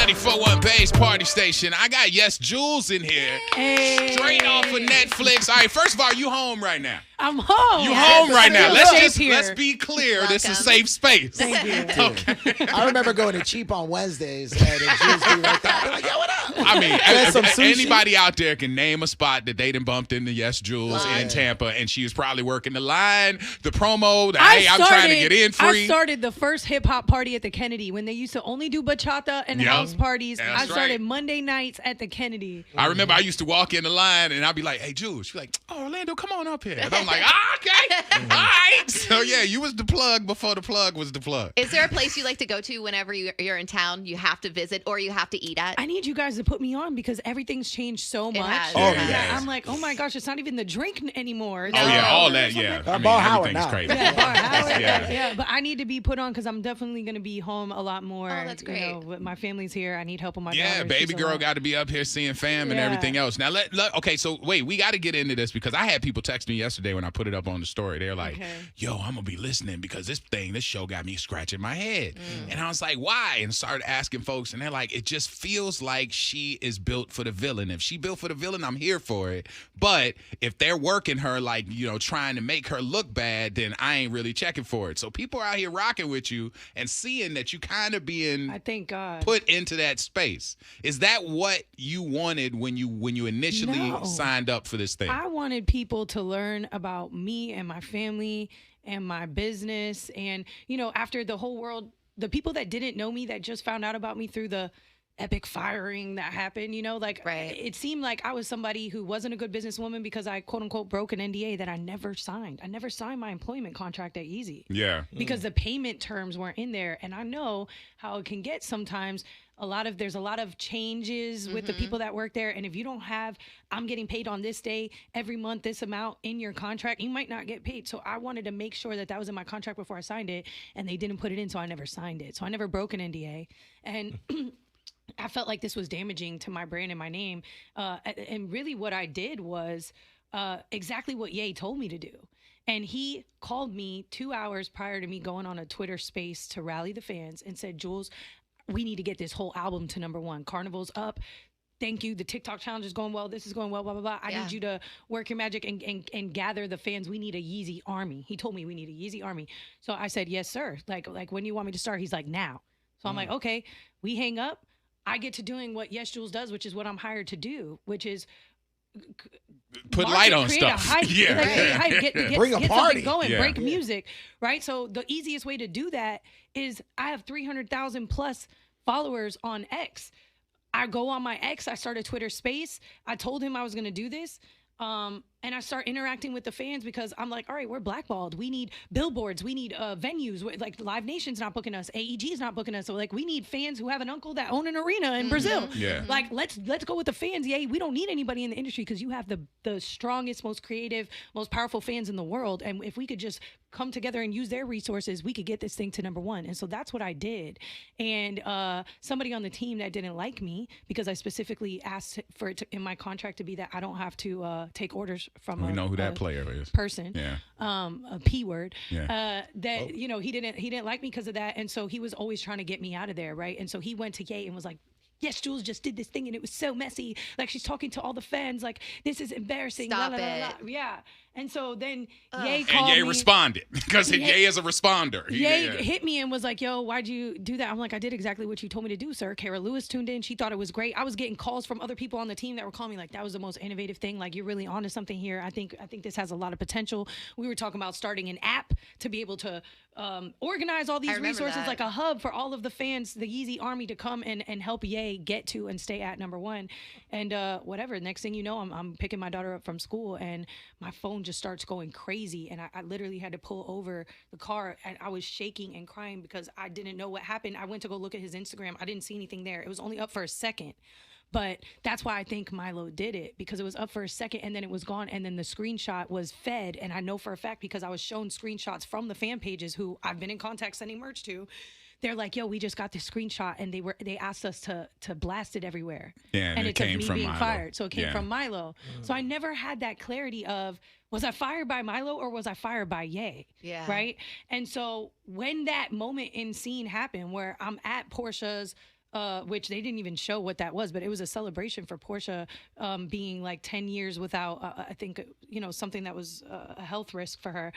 94.1 Bay's Party Station. I got YesJulz in here. Hey. Straight off of Netflix. All right, first of all, you home right now. I'm home. You home right now. Let's be clear. Welcome. This is a safe space. Thank you. Okay. I remember going to Cheap on Wednesdays and Julz be right there. I'd be like, yo, what up? I mean, There's some sushi. anybody out there can name a spot that they done bumped into YesJulz in Tampa, and she was probably working the line, the promo, hey, I'm trying to get in free. I started the first hip-hop party at the Kennedy when they used to only do bachata and house parties. That's I started right. Monday nights at the Kennedy. I remember I used to walk in the line, and I'd be like, hey, Julz. She's like, oh, Orlando, come on up here. And I'm like, okay. All right. So, yeah, you was the plug before the plug was the plug. Is there a place you like to go to whenever you're in town, you have to visit or you have to eat at? I need you guys to put me on because everything's changed so much. has. Oh, Yeah, yes. I'm like, oh my gosh, it's not even the drink anymore. Oh, yeah, all that, yeah. I mean, Ball Howard everything's now. crazy. Yeah, Bar Howard. Yeah. Yeah, but I need to be put on because I'm definitely going to be home a lot more. Oh, that's great. You know, but my family's here. I need help with my Yeah, daughter. baby She's girl alive. got to be up here seeing fam and Yeah. everything else. Now, okay, so wait, we got to get into this because I had people text me yesterday when I put it up on the story. They're like, yo, I'm going to be listening because this show got me scratching my head. And I was like, why? And started asking folks, and they're like, it just feels like she is built for the villain. If she built for the villain, I'm here for it. But if they're working her, like, you know, trying to make her look bad, then I ain't really checking for it. So people are out here rocking with you and seeing that you kind of being I thank God. put into that space. Is that what you wanted when you initially No. signed up for this thing? I wanted people to learn about me and my family and my business. And, you know, after the whole world, the people that didn't know me, that just found out about me through the epic firing that happened, you know, like it seemed like I was somebody who wasn't a good businesswoman because I quote unquote broke an NDA that I never signed. I never signed my employment contract at Yeezy. Yeah. Because the payment terms weren't in there. And I know how it can get sometimes. There's a lot of changes with the people that work there. And if you don't have, I'm getting paid on this day, every month, this amount in your contract, you might not get paid. So I wanted to make sure that was in my contract before I signed it. And they didn't put it in, so I never signed it. So I never broke an NDA. And I felt like this was damaging to my brand and my name. And really what I did was exactly what Ye told me to do. And he called me 2 hours prior to me going on a Twitter space to rally the fans and said, Julz, we need to get this whole album to #1. Carnival's up. Thank you. The TikTok challenge is going well. This is going well, blah, blah, blah. I need you to work your magic and gather the fans. We need a Yeezy army. He told me we need a Yeezy army. So I said, yes, sir. Like when do you want me to start? He's like, now. So I'm like, okay, we hang up. I get to doing what YesJulz does, which is what I'm hired to do, which is put light on create stuff. A hype, Yeah. like, create a hype, get Bring a get party. something going, Yeah. break music, right? So the easiest way to do that is I have 300,000 plus followers on X. I go on my X. I start a Twitter space. I told him I was going to do this. And I start interacting with the fans because I'm like, all right, we're blackballed. We need billboards. We need venues. Like Live Nation's not booking us. AEG's not booking us. So like we need fans who have an uncle that own an arena in Brazil. Yeah. Like let's go with the fans. Yeah, we don't need anybody in the industry because you have the strongest, most creative, most powerful fans in the world. And if we could just come together and use their resources, we could get this thing to #1. And so that's what I did. And somebody on the team that didn't like me because I specifically asked for it in my contract to be that I don't have to take orders from We know who that player is. person. Yeah. A P word. Yeah. You know, he didn't like me because of that. And so he was always trying to get me out of there, right? And so he went to Ye and was like, YesJulz just did this thing and it was so messy. Like she's talking to all the fans, like this is embarrassing. Stop la, la, la, it. la. Yeah. And so then Ye And called Ye me. responded because Ye is a responder. Ye hit me and was like, yo, why'd you do that? I'm like, I did exactly what you told me to do, sir. Kara Lewis tuned in. She thought it was great. I was getting calls from other people on the team that were calling me like, that was the most innovative thing. Like, you're really onto something here. I think this has a lot of potential. We were talking about starting an app to be able to organize all these resources, like a hub for all of the fans, the Yeezy army to come and help Ye get to and stay at #1. And whatever. Next thing you know, I'm picking my daughter up from school and my phone just starts going crazy. And I literally had to pull over the car and I was shaking and crying because I didn't know what happened. I went to go look at his Instagram. I didn't see anything there. It was only up for a second. But that's why I think Milo did it, because it was up for a second and then it was gone. And then the screenshot was fed. And I know for a fact because I was shown screenshots from the fan pages who I've been in contact sending merch to. They're like, yo, we just got this screenshot and they asked us to blast it everywhere. Yeah, and it took came me from being Milo. fired. So it came from Milo. So I never had that clarity of, was I fired by Milo or was I fired by Ye? Yeah. Right? And so when that moment in scene happened where I'm at Portia's which they didn't even show what that was, but it was a celebration for Portia being like 10 years without, I think, something that was a health risk for her.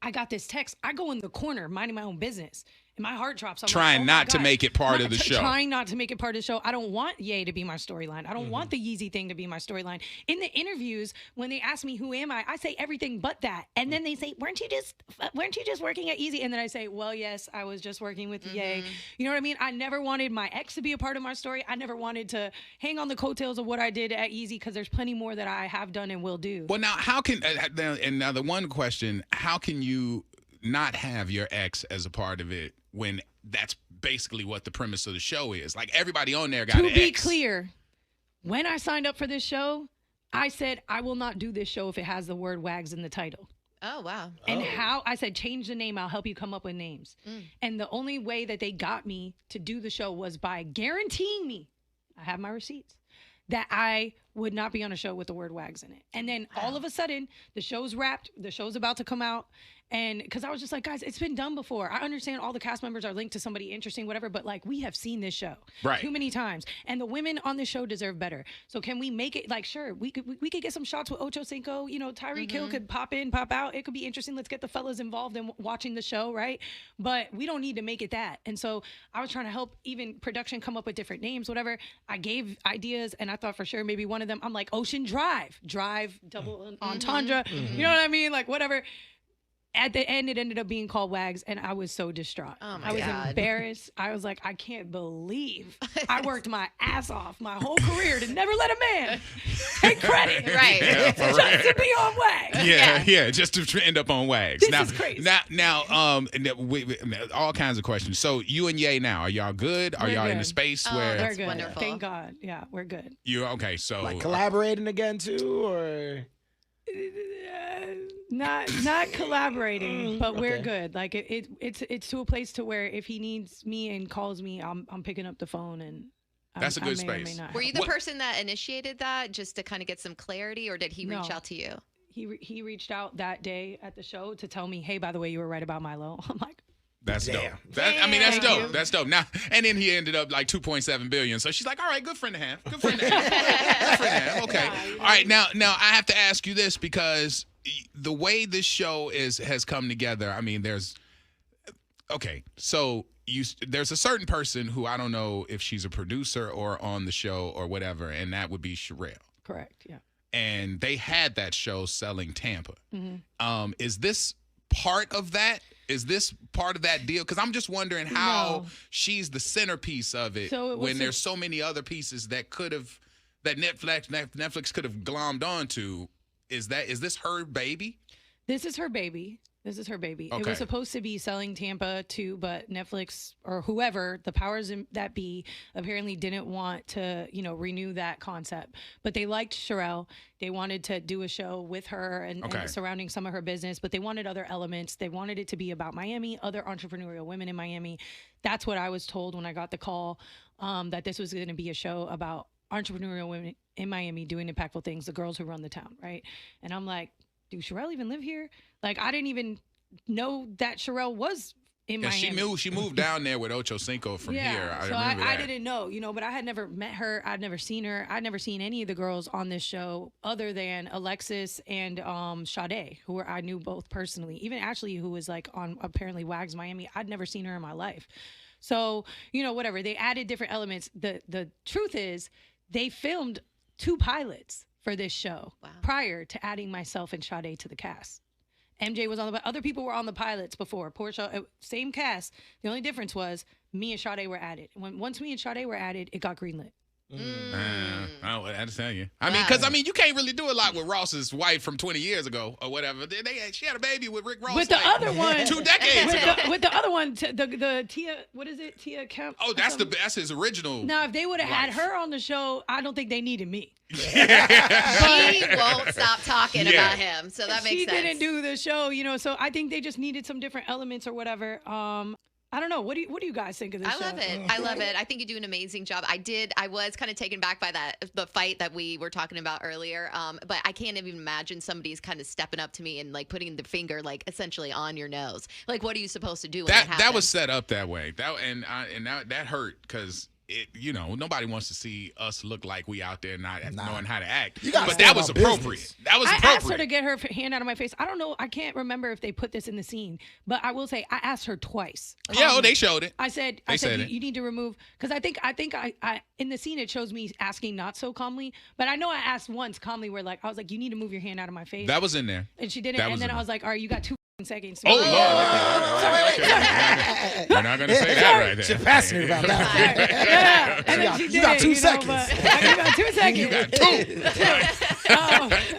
I got this text. I go in the corner minding my own business. And my heart drops. I'm trying like, not to make it part of the show. Trying not to make it part of the show. I don't want Ye to be my storyline. I don't want the Yeezy thing to be my storyline. In the interviews, when they ask me who am I say everything but that. And then they say, weren't you just working at Yeezy? And then I say, well, yes, I was just working with Ye. You know what I mean? I never wanted my ex to be a part of my story. I never wanted to hang on the coattails of what I did at Yeezy because there's plenty more that I have done and will do. Well, now how can and now the one question: how can you not have your ex as a part of it when that's basically what the premise of the show is? Like, everybody on there got an ex. To be clear, when I signed up for this show, I said I will not do this show if it has the word WAGS in the title. Oh, wow. And how I said, change the name. I'll help you come up with names. And the only way that they got me to do the show was by guaranteeing me, I have my receipts, that I would not be on a show with the word WAGS in it. And then all of a sudden, the show's wrapped. The show's about to come out. And because I was just like, guys, it's been done before. I understand all the cast members are linked to somebody interesting, whatever, but like, we have seen this show too many times. And the women on this show deserve better. So can we make it like, sure, we could get some shots with Ocho Cinco, Tyreek Hill could pop in, pop out. It could be interesting. Let's get the fellas involved in watching the show, right? But we don't need to make it that. And so I was trying to help even production come up with different names, whatever. I gave ideas and I thought for sure maybe one of them, I'm like, Ocean Drive, double entendre. You know what I mean? Like, whatever. At the end, it ended up being called WAGS, and I was so distraught. Oh my I was God. embarrassed. I was like, I can't believe I worked my ass off my whole career to never let a man take credit. Right. Yeah, for Just to be on WAGS. Yeah, just to end up on WAGS. This is crazy. Now, all kinds of questions. So you and Ye now, are y'all good? Are We're y'all in good. a space Oh, where We're good. wonderful. Thank God. Yeah, we're good. you're okay? So Like collaborating again too, or Not collaborating, but we're Okay. good. Like it's to a place to where if he needs me and calls me, I'm picking up the phone and. That's a good I may or may space. not Were you help. the What- person that initiated that just to kind of get some clarity, or did he reach No. out to you? He reached out that day at the show to tell me, hey, by the way, you were right about Milo. I'm like, that's Damn. dope. That's Thank dope. you. That's dope. Now, and then he ended up like 2.7 billion. So she's like, all right, good friend to have. Good friend to have. Good friend to have. Okay. Yeah, you All right. Now I have to ask you this because the way this show has come together. I mean, there's a certain person who I don't know if she's a producer or on the show or whatever, and that would be Sherelle. correct, yeah. And they had that show selling Tampa. Is this part of that? Is this part of that deal? Because I'm just wondering how No. she's the centerpiece of it, So it was when there's so many other pieces that Netflix could have glommed onto. Is this her baby? This is her baby. It Okay. was supposed to be selling Tampa too, but Netflix or whoever, the powers that be, apparently didn't want to, renew that concept. But they liked Sherelle. They wanted to do a show with her and surrounding some of her business, but they wanted other elements. They wanted it to be about Miami, other entrepreneurial women in Miami. That's what I was told when I got the call, that this was going to be a show about entrepreneurial women in Miami doing impactful things, the girls who run the town, right? And I'm like, do Sherelle even live here? Like, I didn't even know that Sherelle was in Yeah, Miami. she moved down there with Ocho Cinco from here. I remember I that. didn't know, but I had never met her. I'd never seen her. I'd never seen any of the girls on this show other than Alexis and Sade, who I knew both personally. Even Ashley, who was like on apparently WAGS Miami, I'd never seen her in my life. So, whatever. They added different elements. The truth is, they filmed 2 pilots for this show prior to adding myself and Sade to the cast. MJ was on the, other people were on the pilots before. Portia, same cast. The only difference was me and Sade were added. Once me and Sade were added, it got greenlit. I don't understand you. I mean, because you can't really do a lot with Ross's wife from 20 years ago or whatever. She had a baby with Rick Ross. With the other one, 2 decades ago. With the other one, the Tia, what is it? Tia Kemp. Oh, that's his original. Now, if they would have had wife. her on the show, I don't think they needed me. He won't stop talking Yeah. about him, so that makes She sense. didn't do the show, so I think they just needed some different elements or whatever. I don't know. What do you guys think of this I show? love it. I love it. I think you do an amazing job. I was kind of taken back by the fight that we were talking about earlier. But I can't even imagine somebody's kind of stepping up to me and like putting the finger like essentially on your nose. Like, what are you supposed to do when that was set up that way. That hurt because nobody wants to see us look like we out there not knowing how to act. But that was appropriate. Business. That was I appropriate. asked her to get her hand out of my face. I don't know. I can't remember if they put this in the scene, but I will say I asked her twice. They showed it. I said you need to remove, because I think I in the scene it shows me asking not so calmly, but I know I asked once calmly where I was like, you need to move your hand out of my face. That was in there. And she didn't. And then I was like, all right, you got 2 seconds. Oh, Lord. We're not going to say that right there. She's passionate about that. Yeah. And then she did You got it, 2 know, seconds. but- you got 2 seconds. You got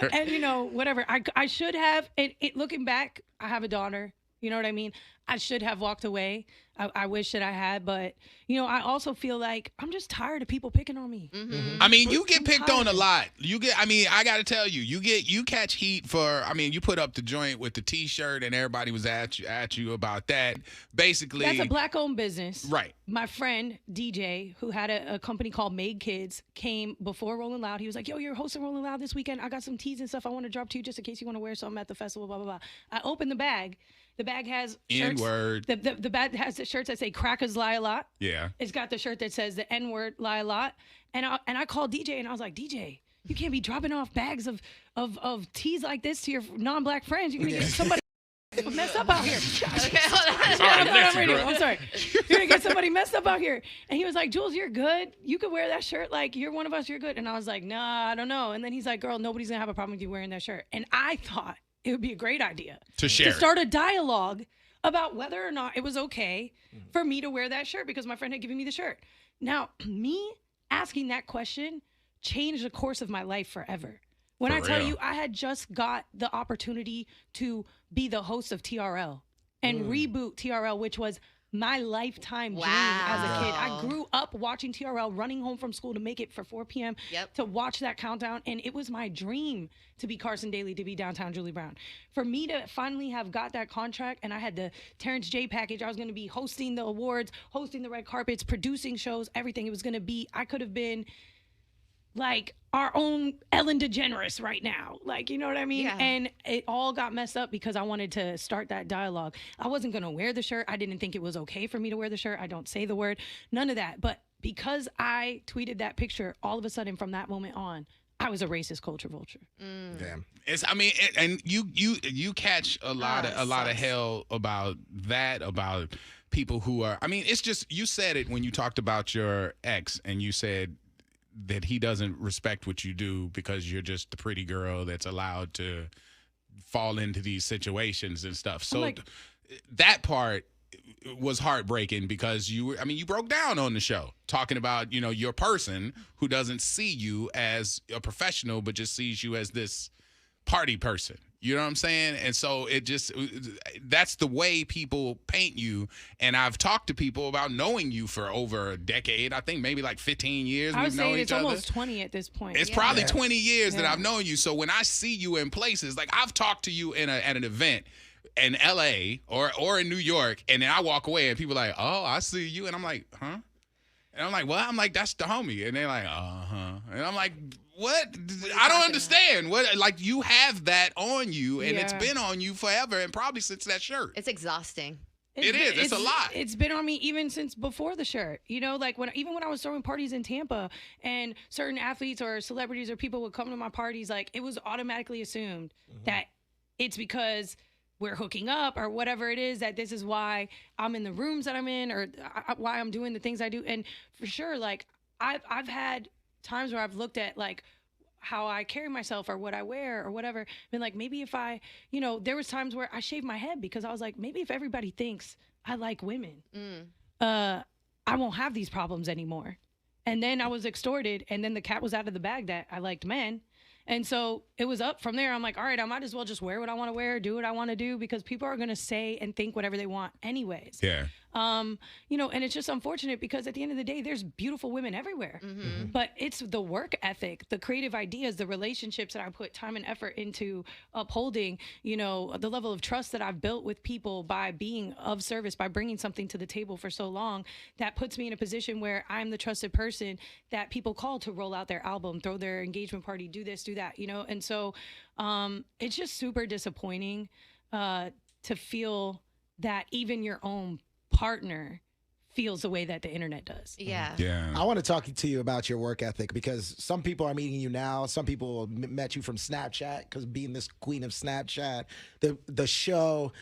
2. And whatever. I should have, looking back, I have a daughter. You know what I mean? I should have walked away. I wish that I had, but I also feel like I'm just tired of people picking on me. Mm-hmm. I mean, you get picked on a lot. I got to tell you, you catch heat for, you put up the joint with the T-shirt and everybody was at you about that. Basically. That's a black-owned business. Right. My friend, DJ, who had a company called Made Kids, came before Rolling Loud. He was like, yo, you're hosting Rolling Loud this weekend. I got some tees and stuff I want to drop to you just in case you want to wear something at the festival, blah, blah, blah. I opened the bag. The bag has shirts. N-word. The bag has the shirts that say crackers lie a lot. Yeah. It's got the shirt that says the N-word lie a lot. And I called DJ and I was like, DJ, you can't be dropping off bags of teas like this to your non-black friends. You're going to get somebody messed up out here. I'm sorry. You're going to get somebody messed up out here. And he was like, Julz, you're good. You could wear that shirt. Like, you're one of us. You're good. And I was like, nah, I don't know. And then he's like, girl, nobody's going to have a problem with you wearing that shirt. And I thought it would be a great idea to start a dialogue about whether or not it was okay for me to wear that shirt because my friend had given me the shirt. Now, me asking that question changed the course of my life forever. When I tell you, I had just got the opportunity to be the host of TRL and reboot TRL, which was my lifetime dream as a kid. I grew up watching TRL, running home from school to make it for 4 p.m. To watch that countdown. And it was my dream to be Carson Daly, to be Downtown Julie Brown. For me to finally have got that contract, and I had the Terrence J package, I was going to be hosting the awards, hosting the red carpets, producing shows, everything. It was going to be, I could have been like our own Ellen DeGeneres right now. Like, you know what I mean? Yeah. And it all got messed up because I wanted to start that dialogue. I wasn't going to wear the shirt. I didn't think it was okay for me to wear the shirt. I don't say the word, none of that. But because I tweeted that picture, all of a sudden from that moment on, I was a racist culture vulture. Damn. And you catch a lot of hell about that, about people who are, it's just, you said it when you talked about your ex and you said that he doesn't respect what you do because you're just the pretty girl that's allowed to fall into these situations and stuff. So that part was heartbreaking because you broke down on the show talking about, your person who doesn't see you as a professional, but just sees you as this party person. You know what I'm saying? And so that's the way people paint you. And I've talked to people about knowing you for over a decade. I think maybe like 15 years I would we've known say each it's other. almost 20 at this point. It's probably 20 years that I've known you. So when I see you in places, like I've talked to you at an event in LA or in New York, and then I walk away and people are like, oh, I see you. And I'm like, huh? And I'm like, what? I'm like, that's the homie. And they're like, uh-huh. And I'm like, what? I don't understand. What? Like, you have that on you, and it's been on you forever, and probably since that shirt. It's exhausting. It's a lot. It's been on me even since before the shirt. Like even when I was throwing parties in Tampa, and certain athletes or celebrities or people would come to my parties, like it was automatically assumed that it's because we're hooking up or whatever it is, that this is why I'm in the rooms that I'm in, or why I'm doing the things I do. And for sure, like I've had times where I've looked at like how I carry myself or what I wear or whatever, been like, maybe if I, there was times where I shaved my head because I was like, maybe if everybody thinks I like women, I won't have these problems anymore. And then I was extorted, and then the cat was out of the bag that I liked men. And so it was up from there. I'm like, all right, I might as well just wear what I want to wear, do what I want to do, because people are going to say and think whatever they want anyways. Yeah. You know, and it's just unfortunate because at the end of the day, there's beautiful women everywhere. But it's the work ethic, the creative ideas, the relationships that I put time and effort into upholding, you know, the level of trust that I've built with people by being of service, by bringing something to the table for so long, that puts me in a position where I'm the trusted person that people call to roll out their album, throw their engagement party, do this, do that, you know? And so it's just super disappointing to feel that even your own partner feels the way that the internet does. Yeah. I want to talk to you about your work ethic because some people are meeting you now. Some people met you from Snapchat because being this queen of Snapchat, the show,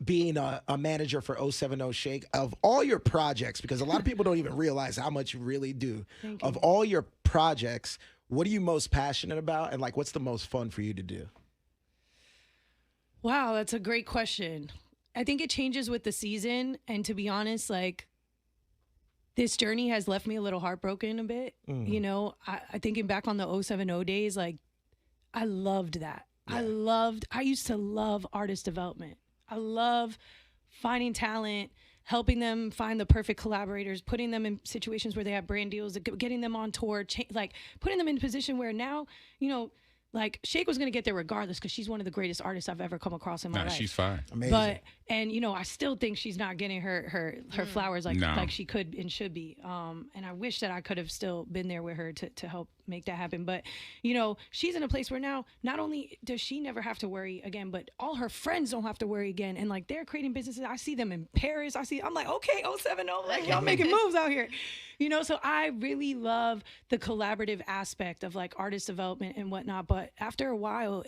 being a manager for 070 Shake. Of all your projects, because a lot of people don't even realize how much you really do. Of all your projects, what are you most passionate about? And like, what's the most fun for you to do? Wow, that's a great question. I think it changes with the season. And to be honest, like, this journey has left me a little heartbroken a bit. You know, I thinking back on the 070 days, like, I loved that. I used to love artist development. I love finding talent, helping them find the perfect collaborators, putting them in situations where they have brand deals, getting them on tour, like putting them in a position where now, you know, like Shake was going to get there regardless because she's one of the greatest artists I've ever come across in my life. She's fine. Amazing. But, and you know, I still think she's not getting her flowers like she could and should be. And I wish that I could have still been there with her to help make that happen. But, you know, she's in a place where now not only does she never have to worry again, but all her friends don't have to worry again. And like they're creating businesses. I see them in Paris. I'm like, okay, 070, like y'all making moves out here. You know, so I really love the collaborative aspect of like artist development and whatnot. But after a while,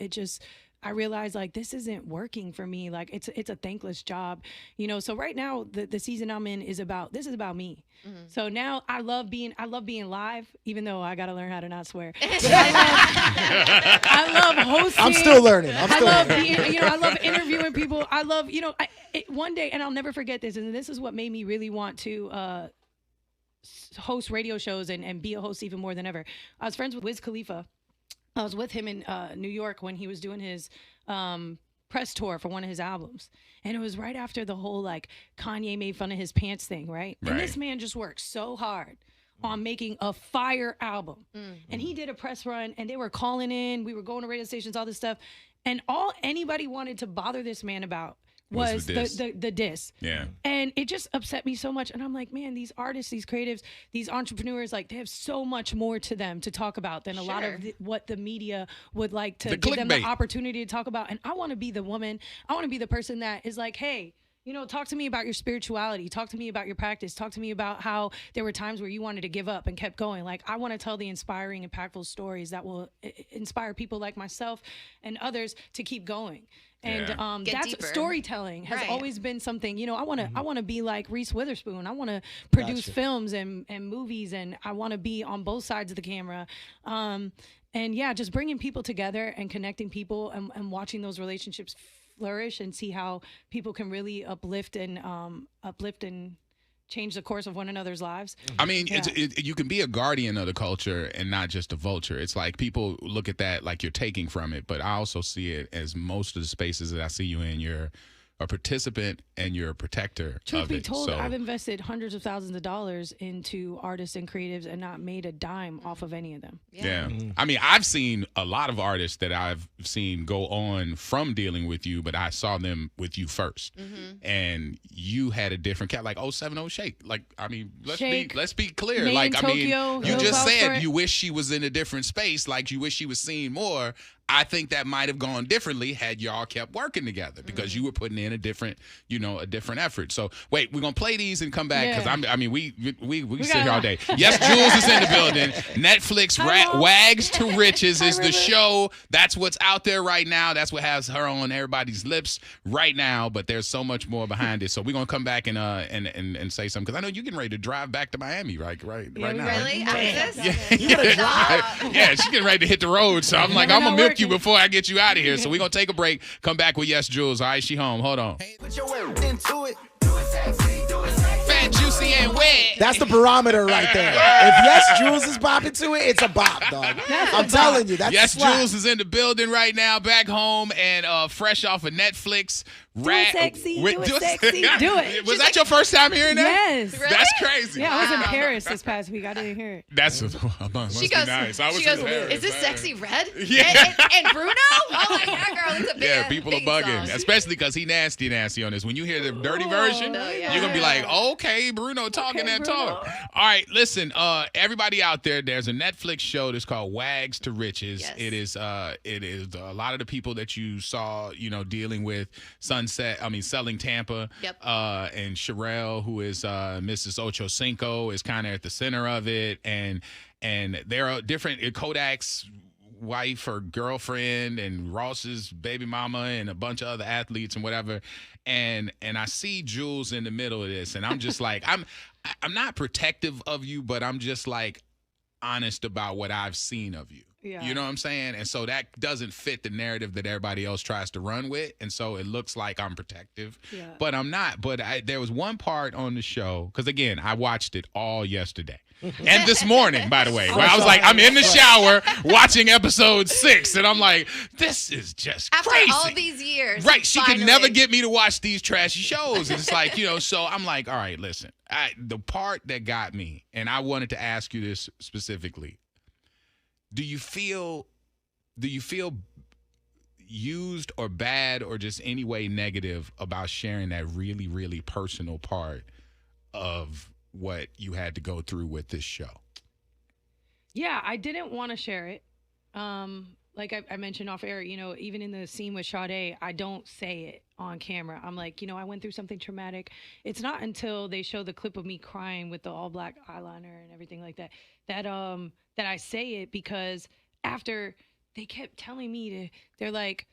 I realized like this isn't working for me. Like it's a thankless job, you know. So right now the season I'm in is about me. So now I love being live, even though I gotta learn how to not swear. I love hosting. I'm still learning. I love interviewing people. I love, you know, one day, and I'll never forget this, and this is what made me really want to host radio shows and be a host even more than ever. I was friends with Wiz Khalifa. I was with him in New York when he was doing his press tour for one of his albums. And it was right after the whole like Kanye made fun of his pants thing, right? And this man just worked so hard on making a fire album. And he did a press run and they were calling in, we were going to radio stations, all this stuff. And all anybody wanted to bother this man about was the diss. Yeah. And it just upset me so much. And I'm like, man, these artists, these creatives, these entrepreneurs, like they have so much more to them to talk about than a lot of what the media would like to give them the opportunity to talk about. And I want to be the woman. I want to be the person that is like, hey, you know, talk to me about your spirituality. Talk to me about your practice. Talk to me about how there were times where you wanted to give up and kept going. Like, I want to tell the inspiring, impactful stories that will inspire people like myself and others to keep going. And that's deeper. Storytelling has always been something, you know, I want to be like Reese Witherspoon. I want to produce films and movies, and I want to be on both sides of the camera. And yeah, just bringing people together and connecting people and watching those relationships flourish and see how people can really uplift and change the course of one another's lives. I mean, you can be a guardian of the culture and not just a vulture. It's like people look at that like you're taking from it, but I also see it as most of the spaces that I see you in, you're a participant and you're a protector Truth of be it. told, I've invested hundreds of thousands of dollars into artists and creatives and not made a dime off of any of them. Yeah. I mean, I've seen a lot of artists that I've seen go on from dealing with you, but I saw them with you first. And you had a different cat, like 070 Shake. Like, I mean, let's be clear. Made like, in I Tokyo, mean, you just said you wish she was in a different space, like you wish she was seen more. I think that might have gone differently had y'all kept working together because you were putting in a different effort. So wait, we're gonna play these and come back because we sit here all day. YesJulz is in the building. Netflix WAGS to Riches is the show. That's what's out there right now. That's what has her on everybody's lips right now. But there's so much more behind it. So we're gonna come back and say something because I know you're getting ready to drive back to Miami right now. Really? After this? Yeah, she's getting ready to hit the road. So I'm like, I'm gonna milk you before I get you out of here. So we're going to take a break, come back with YesJulz. All right, she home. Hold on. Put your work into it. Fat, juicy, and wet. That's the barometer right there. If YesJulz is bopping to it, it's a bop, dog. I'm telling you. That's YesJulz is in the building right now, back home and fresh off of Netflix. Do it sexy. Do it sexy. Do it. Was that your first time hearing that? Yes. Really? That's crazy. Yeah, I was in Paris this past week. I didn't hear it. That's must She be goes, nice. I was she goes, in Paris. is this Sexy Red? Yeah. And Bruno? Oh, my God, girl. It's a big Yeah, people are big bugging, song. especially because he nasty on this. When you hear the dirty version, Oh, yeah. you're going to be like, okay, Bruno talking Okay, that Bruno. talk. All right, listen, everybody out there, there's a Netflix show that's called WAGS to Riches. Yes. It is a lot of the people that you saw, dealing with selling Tampa. Yep. And Sherelle, who is Mrs. Ocho Cinco, is kind of at the center of it. And there are different Kodak's wife or girlfriend and Ross's baby mama and a bunch of other athletes and whatever. And I see Julz in the middle of this, and I'm just like, I'm not protective of you, but I'm just like honest about what I've seen of you. Yeah. You know what I'm saying? And so that doesn't fit the narrative that everybody else tries to run with. And so it looks like I'm protective, Yeah. but I'm not. But there was one part on the show, because again, I watched it all yesterday. And this morning, by the way, where I was like, I'm in the shower watching episode 6, and I'm like, this is just After crazy. all these years. Right, she finally. could never get me to watch these trashy shows. And it's like, so I'm like, all right, listen. The part that got me, and I wanted to ask you this specifically. Do you feel used or bad or just any way negative about sharing that really, really personal part of what you had to go through with this show? Yeah, I didn't want to share it. Like I mentioned off air, even in the scene with Sade, I don't say it on camera. I'm like, I went through something traumatic. It's not until they show the clip of me crying with the all black eyeliner and everything like that that I say it, because after they kept telling me they're like,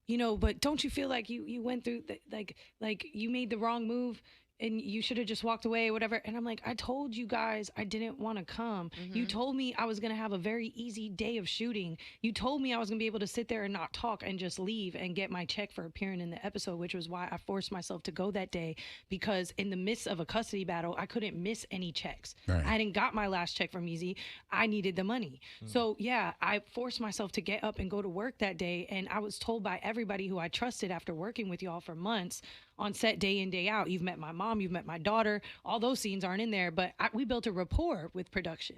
but don't you feel like you went through like you made the wrong move and you should have just walked away or whatever. And I'm like, I told you guys I didn't want to come. Mm-hmm. You told me I was going to have a very easy day of shooting. You told me I was going to be able to sit there and not talk and just leave and get my check for appearing in the episode, which was why I forced myself to go that day, because in the midst of a custody battle, I couldn't miss any checks. Right. I hadn't got my last check from Yeezy. I needed the money. So yeah, I forced myself to get up and go to work that day. And I was told by everybody who I trusted after working with y'all for months on set day in, day out, you've met my mom, you've met my daughter, all those scenes aren't in there, but we built a rapport with production.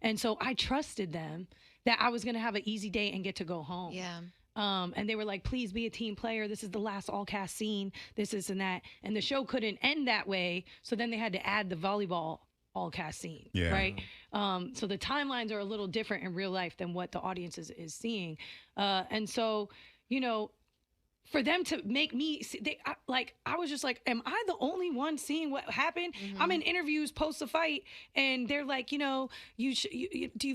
And so I trusted them that I was going to have an easy day and get to go home. Yeah. And they were like, please be a team player. This is the last all cast scene, this and that. And the show couldn't end that way. So then they had to add the volleyball all cast scene. Yeah. Right. So the timelines are a little different in real life than what the audience is seeing. And so, for them to make me I was just like, am I the only one seeing what happened? Mm-hmm. I'm in interviews post the fight, and they're like, do you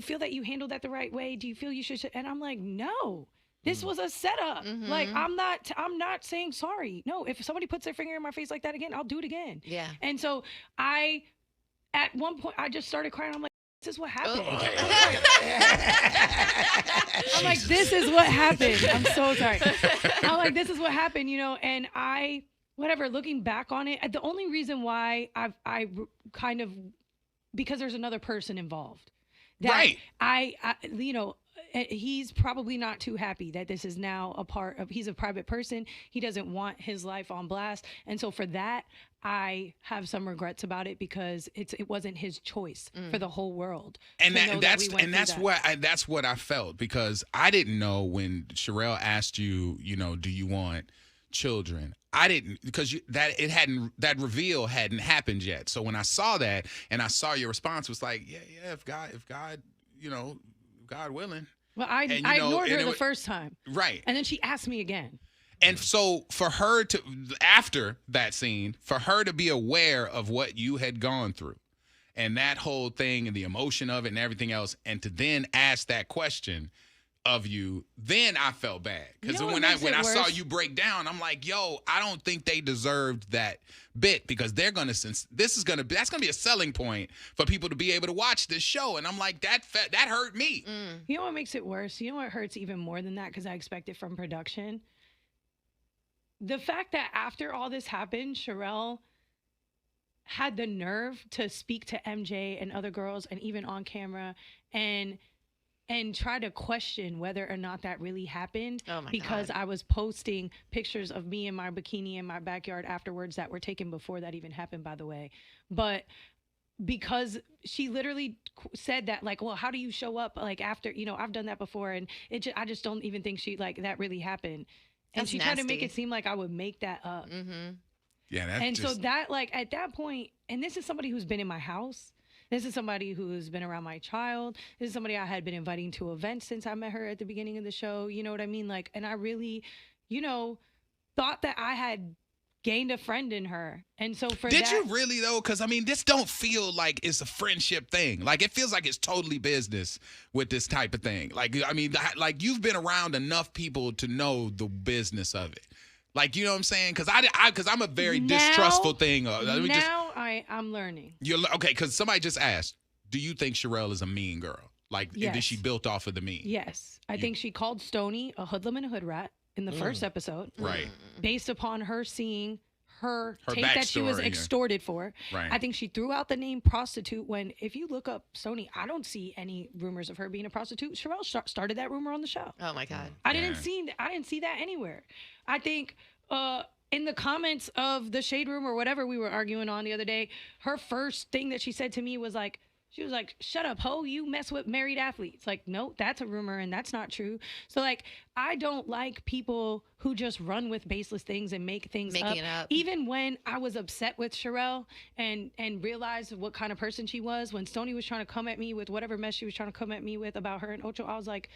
feel that you handled that the right way? Do you feel you should? And I'm like, no. This was a setup. Mm-hmm. Like, I'm not saying sorry. No, if somebody puts their finger in my face like that again, I'll do it again. Yeah. And so at one point, I just started crying. I'm like, this is what happened. I'm like, this is what happened. I'm so sorry. I'm like, this is what happened, and looking back on it, the only reason why I kind of, because there's another person involved. That Right. He's probably not too happy that this is now a part of, he's a private person. He doesn't want his life on blast. And so for that, I have some regrets about it, because it wasn't his choice for the whole world. And that's what I felt, because I didn't know when Sherelle asked you, do you want children? I didn't, because that reveal hadn't happened yet. So when I saw that and I saw your response was like, yeah, if God, God willing. Well, I ignored her the first time. Right. And then she asked me again. And so for her to, after that scene, for her to be aware of what you had gone through and that whole thing and the emotion of it and everything else, and to then ask that question of you, then I felt bad. Because when I saw you break down, I'm like, yo, I don't think they deserved that bit, because they're gonna, since that's gonna be a selling point for people to be able to watch this show. And I'm like, that hurt me. You know what makes it worse? You know what hurts even more than that, because I expect it from production? The fact that after all this happened, Sherelle had the nerve to speak to MJ and other girls, and even on camera, and and try to question whether or not that really happened because God. I was posting pictures of me in my bikini in my backyard afterwards that were taken before that even happened, by the way. But because she literally said that, like, well, how do you show up, like, after, I've done that before, and I just don't even think that really happened. And That's she tried to make nasty. it seem like I would make that up. Yeah, that's And just, so that, like, at that point, and this is somebody who's been in my house. This is somebody who's been around my child. This is somebody I had been inviting to events since I met her at the beginning of the show. You know what I mean? Like, and I really, thought that I had gained a friend in her. And so for Did that, you really though? Because I mean, this don't feel like it's a friendship thing. Like it feels like it's totally business with this type of thing. Like I mean, like you've been around enough people to know the business of it. Like, you know what I'm saying? Because I'm a very distrustful thing. I'm learning. Okay, because somebody just asked, do you think Sherelle is a mean girl? Like, Yes. is she built off of the mean? Yes. I think she called Stoney a hoodlum and a hood rat in the first episode. Right. Based upon her seeing her tape backstory, that she was yeah. extorted for. Right. I think she threw out the name prostitute when, if you look up Stoney, I don't see any rumors of her being a prostitute. Sherelle started that rumor on the show. Oh my God. I didn't see that anywhere. I think in the comments of the Shade Room or whatever we were arguing on the other day, her first thing that she said to me was like, shut up, ho, you mess with married athletes. Like, no, that's a rumor and that's not true. So, like, I don't like people who just run with baseless things and make things Making it up. Even when I was upset with Sherelle and realized what kind of person she was, when Stoney was trying to come at me with whatever mess she was trying to come at me with about her and Ocho, I was like,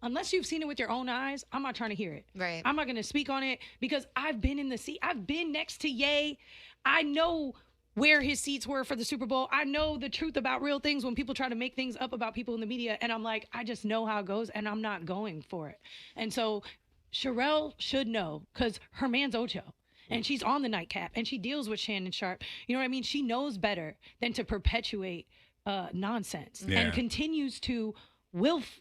unless you've seen it with your own eyes, I'm not trying to hear it. Right. I'm not going to speak on it because I've been in the seat. I've been next to Ye. I know where his seats were for the Super Bowl. I know the truth about real things when people try to make things up about people in the media. And I'm like, I just know how it goes and I'm not going for it. And so Sherelle should know because her man's Ocho. And she's on the nightcap and she deals with Shannon Sharp. You know what I mean? She knows better than to perpetuate nonsense and continues to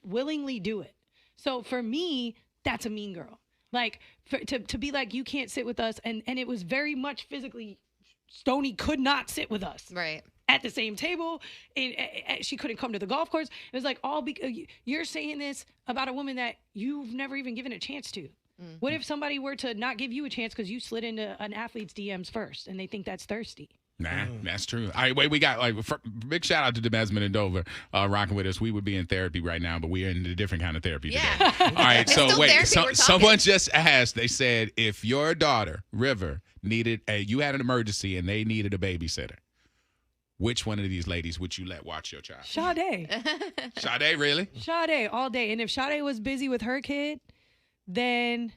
willingly do it. So for me, that's a mean girl. Like to be like, you can't sit with us. And it was very much physically, Stoney could not sit with us. Right. At the same table. And she couldn't come to the golf course. It was like, all because you're saying this about a woman that you've never even given a chance to. Mm-hmm. What if somebody were to not give you a chance because you slid into an athlete's DMs first and they think that's thirsty? Nah, that's true. All right, wait, we got big shout out to Desmond and Dover rocking with us. We would be in therapy right now, but we are in a different kind of therapy today. All right, It's so still wait, therapy, we're someone talking. just asked, they said, if your daughter, River, you had an emergency and they needed a babysitter, which one of these ladies would you let watch your child? Sade. Sade, really? Sade all day. And if Sade was busy with her kid, then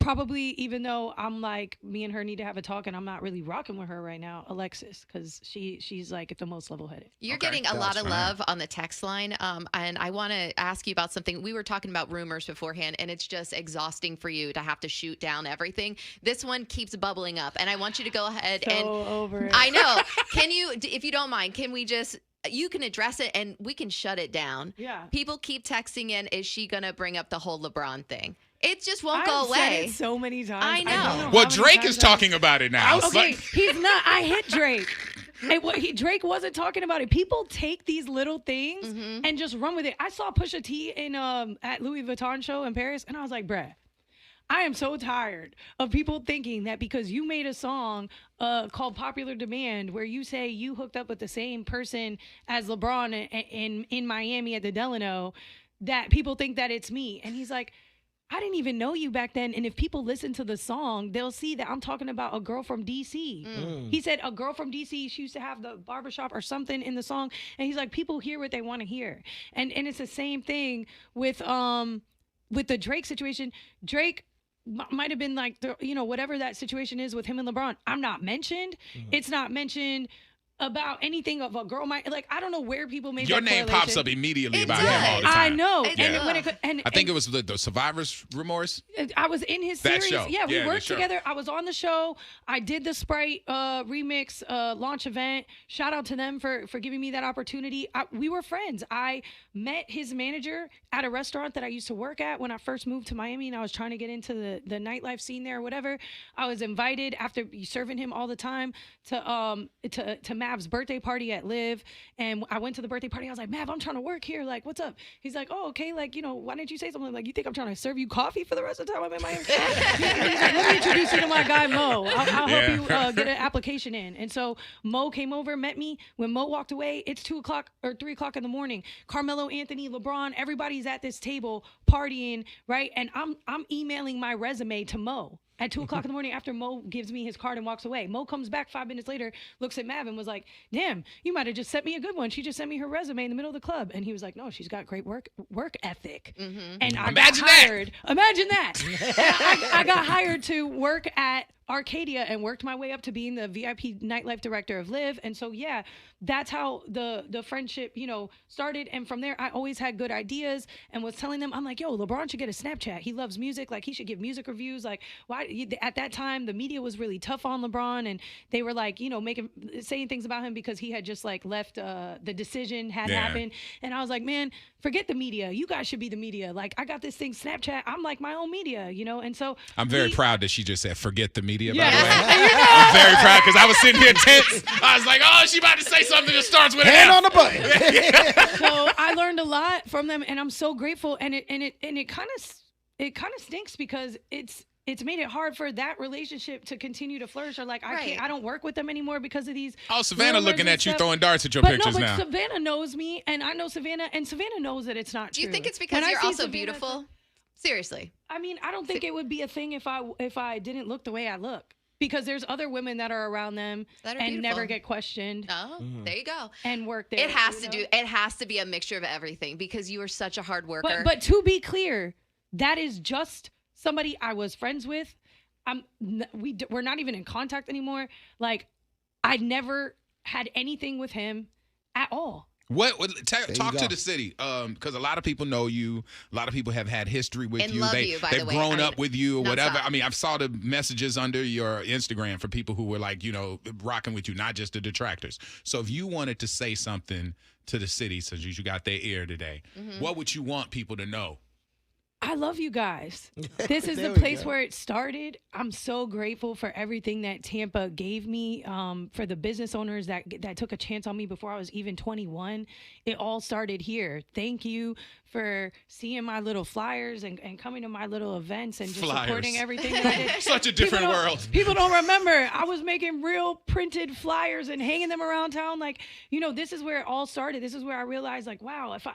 probably, even though I'm like, me and her need to have a talk and I'm not really rocking with her right now, Alexis, because she's like at the most level-headed. You're Okay. getting a lot That's of fine. love on the text line. And I want to ask you about something. We were talking about rumors beforehand, and it's just exhausting for you to have to shoot down everything. This one keeps bubbling up, and I want you to go ahead So and over it. I know. Can you, if you don't mind, can we just, you can address it and we can shut it down. Yeah. People keep texting in, is she going to bring up the whole LeBron thing? It just won't I've go said away. it so many times. I know. don't Well, how many Drake times is talking about it now. Okay, But- he's not. I hit Drake. Drake wasn't talking about it. People take these little things and just run with it. I saw Pusha T in at Louis Vuitton show in Paris, and I was like, bruh, I am so tired of people thinking that because you made a song called Popular Demand where you say you hooked up with the same person as LeBron in Miami at the Delano, that people think that it's me. And he's like, I didn't even know you back then. And if people listen to the song, they'll see that I'm talking about a girl from D.C. He said a girl from D.C. She used to have the barbershop or something in the song. And he's like, people hear what they want to hear. And it's the same thing with the Drake situation. Drake might have been like, whatever that situation is with him and LeBron. I'm not mentioned. It's not mentioned about anything of a girl. I don't know where people made Your that name correlation. pops up immediately It about him all the does. time. I know. It And does. when I think it was the Survivor's Remorse. I was in his That series. show. Yeah, we Yeah, the worked show. together. I was on the show. I did the Sprite remix launch event. Shout out to them for giving me that opportunity. We were friends. I met his manager at a restaurant that I used to work at when I first moved to Miami, and I was trying to get into the nightlife scene there or whatever. I was invited after serving him all the time to Mav's birthday party at Live, and I went to the birthday party. I was like, Mav, I'm trying to work here. Like, what's up? He's like, oh, okay. Like, why didn't you say something? Like, you think I'm trying to serve you coffee for the rest of the time I'm in Miami? He's like, let me introduce you to my guy, Mo. I'll help you get an application in. And so Mo came over, met me. When Mo walked away, it's 2 o'clock or 3 o'clock in the morning. Carmelo Anthony, LeBron, everybody's at this table partying, right? And I'm emailing my resume to Mo at 2 o'clock in the morning after Mo gives me his card and walks away. Mo comes back 5 minutes later, looks at Mav and was like, damn, you might have just sent me a good one. She just sent me her resume in the middle of the club. And he was like, no, she's got great work ethic. And I got hired. Imagine that. I got hired to work at Arcadia and worked my way up to being the VIP nightlife director of Live. And so, yeah, that's how the friendship, started. And from there, I always had good ideas and was telling them, I'm like, yo, LeBron should get a Snapchat. He loves music. Like, he should give music reviews. Like, why? At that time, the media was really tough on LeBron, and they were like, saying things about him because he had just like left, the decision had happened. And I was like, man, forget the media. You guys should be the media. Like, I got this thing, Snapchat. I'm like my own media, And so I'm very proud that she just said, forget the media, by the way. I'm very proud because I was sitting here tense. I was like, oh, she about to say something that starts with hand an F. on the button. So I learned a lot from them, and I'm so grateful. And it kind of stinks because it's made it hard for that relationship to continue to flourish. Or like, I don't work with them anymore because of these. Oh, Savannah looking at you throwing darts at your but pictures now. Savannah knows me, and I know Savannah, and Savannah knows that it's not true. Do you think it's because you're also beautiful? Seriously. I mean, I don't think it would be a thing if I didn't look the way I look. Because there's other women that are around them and never get questioned. Oh, there you go. And work there. It has to be a mixture of everything because you are such a hard worker. But to be clear, that is just somebody I was friends with. We're not even in contact anymore. Like, I never had anything with him at all. Talk to the city, because a lot of people know you. A lot of people have had history with and you. Love They've grown up with you or whatever. I mean, I saw the messages under your Instagram for people who were like, rocking with you, not just the detractors. So if you wanted to say something to the city, since you got their ear today, what would you want people to know? I love you guys. This is the place where it started. I'm so grateful for everything that Tampa gave me, for the business owners that took a chance on me before I was even 21. It all started here. Thank you for seeing my little flyers and coming to my little events and just supporting everything that I did. Such a different world. People don't remember. I was making real printed flyers and hanging them around town. Like, this is where it all started. This is where I realized, like, wow, if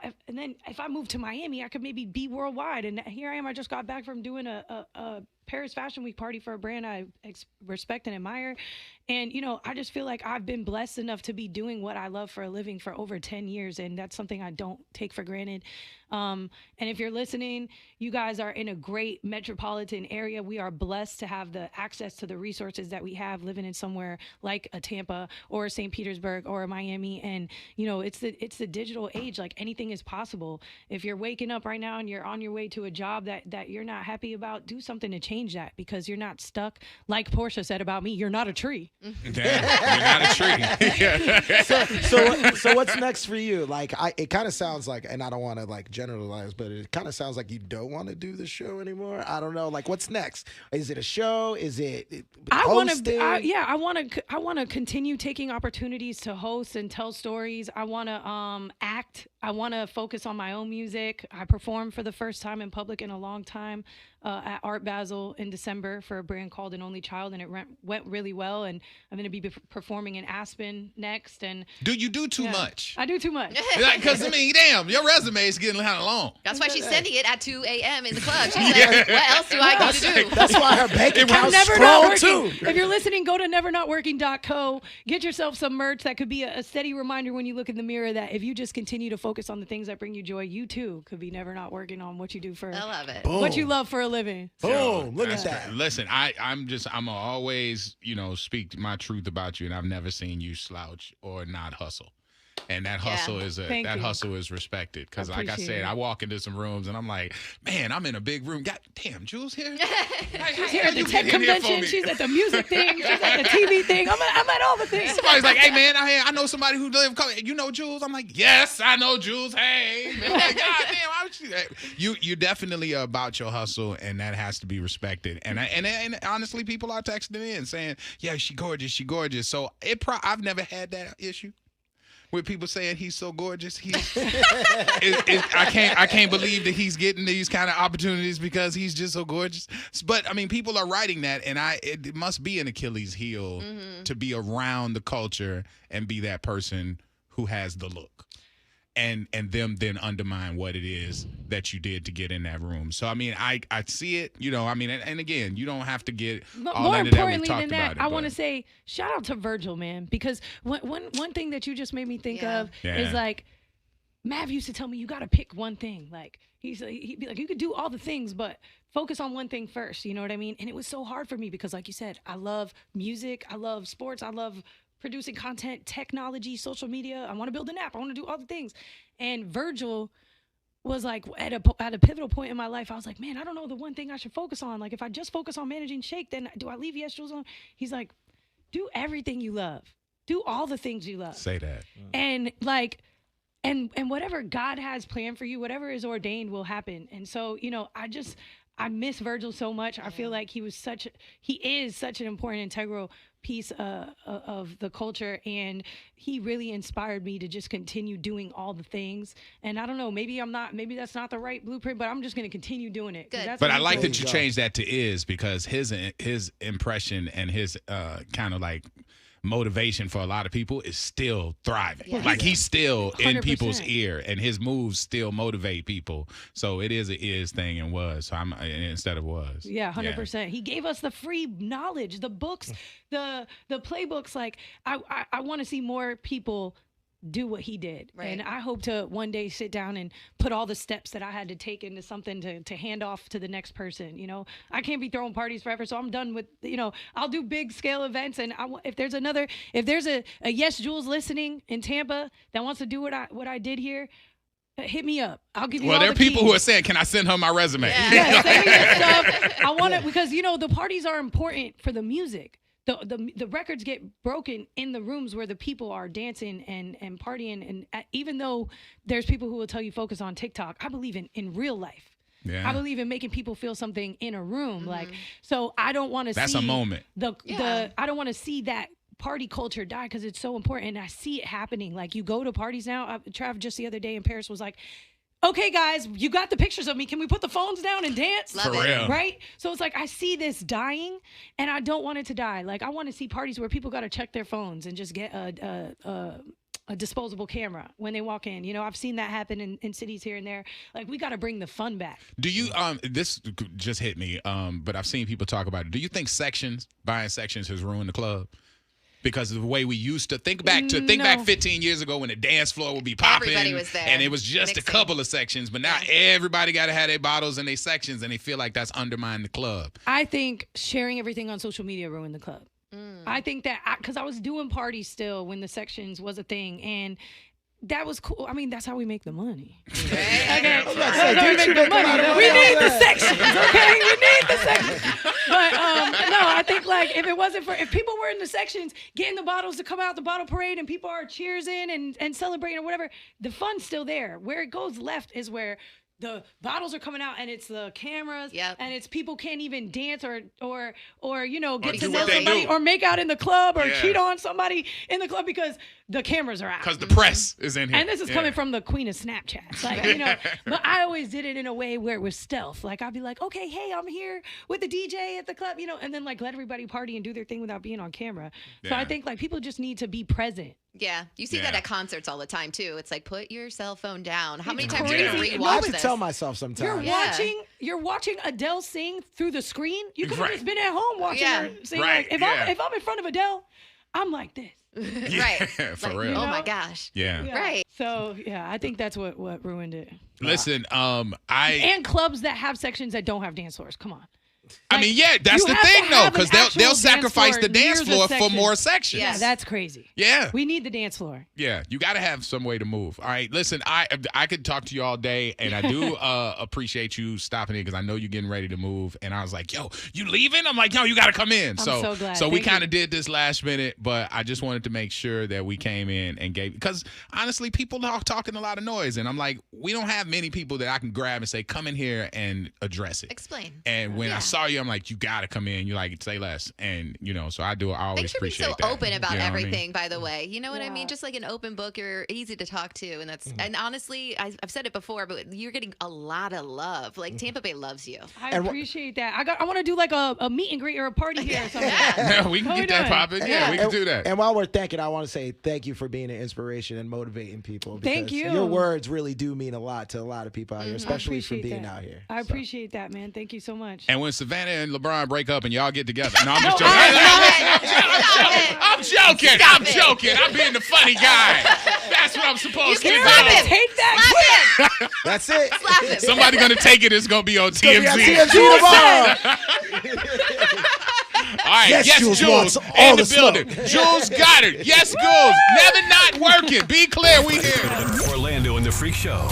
I moved to Miami, I could maybe be worldwide. And here I am. I just got back from doing a Paris Fashion Week party for a brand I respect and admire. And, I just feel like I've been blessed enough to be doing what I love for a living for over 10 years. And that's something I don't take for granted. And if you're listening, you guys are in a great metropolitan area. We are blessed to have the access to the resources that we have living in somewhere like a Tampa or St. Petersburg or Miami. And, it's the digital age. Like, anything is possible. If you're waking up right now and you're on your way to a job that you're not happy about, do something to change that, because you're not stuck. Like Portia said about me, you're not a tree. Damn, you're not a tree. So what's next for you? Like, it kind of sounds like, and I don't want to like generalize, but it kind of sounds like you don't want to do the show anymore. I don't know. Like, what's next? Is it a show? Is it hosting? I want to continue taking opportunities to host and tell stories. I want to act. I want to focus on my own music. I performed for the first time in public in a long time at Art Basel in December for a brand called An Only Child, and it went really well. And I'm going to be performing in Aspen next. And do you do too much? I do too much. Because damn, your resume is getting kind of long. That's why she's sending it at 2 a.m. in the club. She's like, what else do I got to do? That's why her bank account's Never Not strong Working. too. If you're listening, go to nevernotworking.co. Get yourself some merch that could be a steady reminder when you look in the mirror that if you just continue to focus on the things that bring you joy, you too could be never not working on what you do for. I love it. What you love for a living. Boom! Look at that. Listen, I'm always speak my truth about you, and I've never seen you slouch or not hustle. And that hustle hustle is respected, because like I said, I walk into some rooms and I'm like, man, I'm in a big room. God damn, Julz here. She's here at the tech convention. She's at the music thing. She's at the TV thing. I'm at all the things. Somebody's like, hey, man, I know somebody who live. You know Julz? I'm like, yes, I know Julz. Hey, man, like, God damn, how would you definitely are about your hustle, and that has to be respected. And honestly, people are texting in saying, yeah, she gorgeous, she gorgeous. So I've never had that issue with people saying he's so gorgeous. I can't believe that he's getting these kind of opportunities because he's just so gorgeous. But I mean, people are writing that, and it must be an Achilles heel to be around the culture and be that person who has the look. And them then undermine what it is that you did to get in that room. So I mean, I see it, I mean, and again, you don't have to get all more into that. We importantly talked than that, about it, I want to say shout out to Virgil, man, because one thing that you just made me think of is like Mav used to tell me you got to pick one thing. Like he'd be like, you could do all the things, but focus on one thing first. You know what I mean? And it was so hard for me because, like you said, I love music, I love sports, I love producing content, technology, social media. I want to build an app. I want to do all the things. And Virgil was like, at a pivotal point in my life, I was like, man, I don't know the one thing I should focus on. Like, if I just focus on managing Shake, then do I leave YesJulz on? He's like, do everything you love. Do all the things you love. Say that. And like, and whatever God has planned for you, whatever is ordained will happen. And so, I miss Virgil so much. I feel like he is such an important, integral piece of the culture, and he really inspired me to just continue doing all the things. And I don't know, maybe that's not the right blueprint, but I'm just going to continue doing it. But I like that you changed that to is, because his impression and his kind of like motivation for a lot of people is still thriving. Yeah. Like he's still 100%. In people's ear, and his moves still motivate people. So it is thing and was. So I'm instead of was. Yeah, 100%. Yeah. He gave us the free knowledge, the books, the playbooks. Like I want to see more people do what he did. Right. And I hope to one day sit down and put all the steps that I had to take into something to hand off to the next person. I can't be throwing parties forever, so I'm done with, I'll do big scale events. And if there's a YesJulz listening in Tampa that wants to do what I did here, hit me up. I'll give you all the keys. Well, there are people who are saying, can I send her my resume? Yeah, send me your stuff. I want it because, the parties are important for the music. The records get broken in the rooms where the people are dancing and partying. And even though there's people who will tell you focus on TikTok, I believe in real life. Yeah. I believe in making people feel something in a room. Mm-hmm. Like, so I don't want to see. That's a moment. I don't want to see that party culture die because it's so important. And I see it happening. Like, you go to parties now. Trav just the other day in Paris was like, okay, guys, you got the pictures of me. Can we put the phones down and dance? Love it. Real. Right? So it's like, I see this dying, and I don't want it to die. Like, I want to see parties where people got to check their phones and just get a disposable camera when they walk in. I've seen that happen in cities here and there. Like, we got to bring the fun back. Do you, this just hit me, but I've seen people talk about it. Do you think buying sections has ruined the club? Because of the way we used to think back 15 years ago when the dance floor would be popping. Everybody was there. And it was just a couple of sections. But now everybody got to have their bottles and their sections, and they feel like that's undermining the club. I think sharing everything on social media ruined the club. I think that, because I was doing parties still when the sections was a thing, and that was cool. I mean, that's how we make the money. Okay? That's how we make the money. We need the sections, okay? We need the sections. But no, I think like if people were in the sections getting the bottles to come out the bottle parade and people are cheersing and celebrating or whatever, the fun's still there. Where it goes left is where the bottles are coming out and it's the cameras and it's people can't even dance or get to know somebody or make out in the club or cheat on somebody in the club because the cameras are out. Because the press is in here. And this is coming from the queen of Snapchat. Like, but I always did it in a way where it was stealth. Like, I'd be like, okay, hey, I'm here with the DJ at the club, and then like let everybody party and do their thing without being on camera. So I think like people just need to be present. Yeah, you see that at concerts all the time too. It's like, put your cell phone down. How many times are you gonna rewatch I have to this? tell myself sometimes. You're watching Adele sing through the screen. You could have just been at home watching her sing. Right. Like, if I'm in front of Adele, I'm like this. Right. For like, real. Oh my gosh. Yeah. Right. So I think that's what ruined it. Listen, and clubs that have sections that don't have dance floors. Come on. I mean, yeah, that's you the have thing to though, have an because actual they'll dance sacrifice the dance near the floor for section. more sections. Yeah. Yeah, that's crazy. Yeah. We need the dance floor. Yeah, you got to have some way to move. All right, listen, I could talk to you all day, and I do appreciate you stopping in because I know you're getting ready to move. And I was like, yo, you leaving? I'm like, yo, you got to come in. I'm so glad. So we Thank kind of did this last minute, but I just wanted to make sure that we came in and gave, because honestly, people are talking a lot of noise. And I'm like, we don't have many people that I can grab and say, come in here and address it. Explain. And when I saw you, I'm like, you got to come in. You're like, say less. And, so I always Thanks for being appreciate so that. open about You know what I mean? everything, by the way. You know what I mean? Yeah. Just like an open book, you're easy to talk to. And and honestly, I've said it before, but you're getting a lot of love. Like Tampa Bay loves you. I appreciate that. I want to do like a meet and greet or a party here or something. Yeah, we can get that popping. Yeah, we can do that. And while we're thanking, I want to say thank you for being an inspiration and motivating people. Thank because you. Your words really do mean a lot to a lot of people out here, especially for appreciate being that. out here. I appreciate that, man. Thank you so much. And when Savannah and LeBron break up and y'all get together, no, I'm just No, joking. Stop it. I'm joking. I'm being the funny guy. That's what I'm supposed to You do. can slap him. Take that. Slap him. That's it. Slap him. Somebody gonna take it. It's gonna be on TMZ. Yeah, TMZ tomorrow. All right, YesJulz YesJulz wants in all the the building. smoke. Julz Goddard. YesJulz. Never not working. Be clear, we here. Orlando and the Freak Show.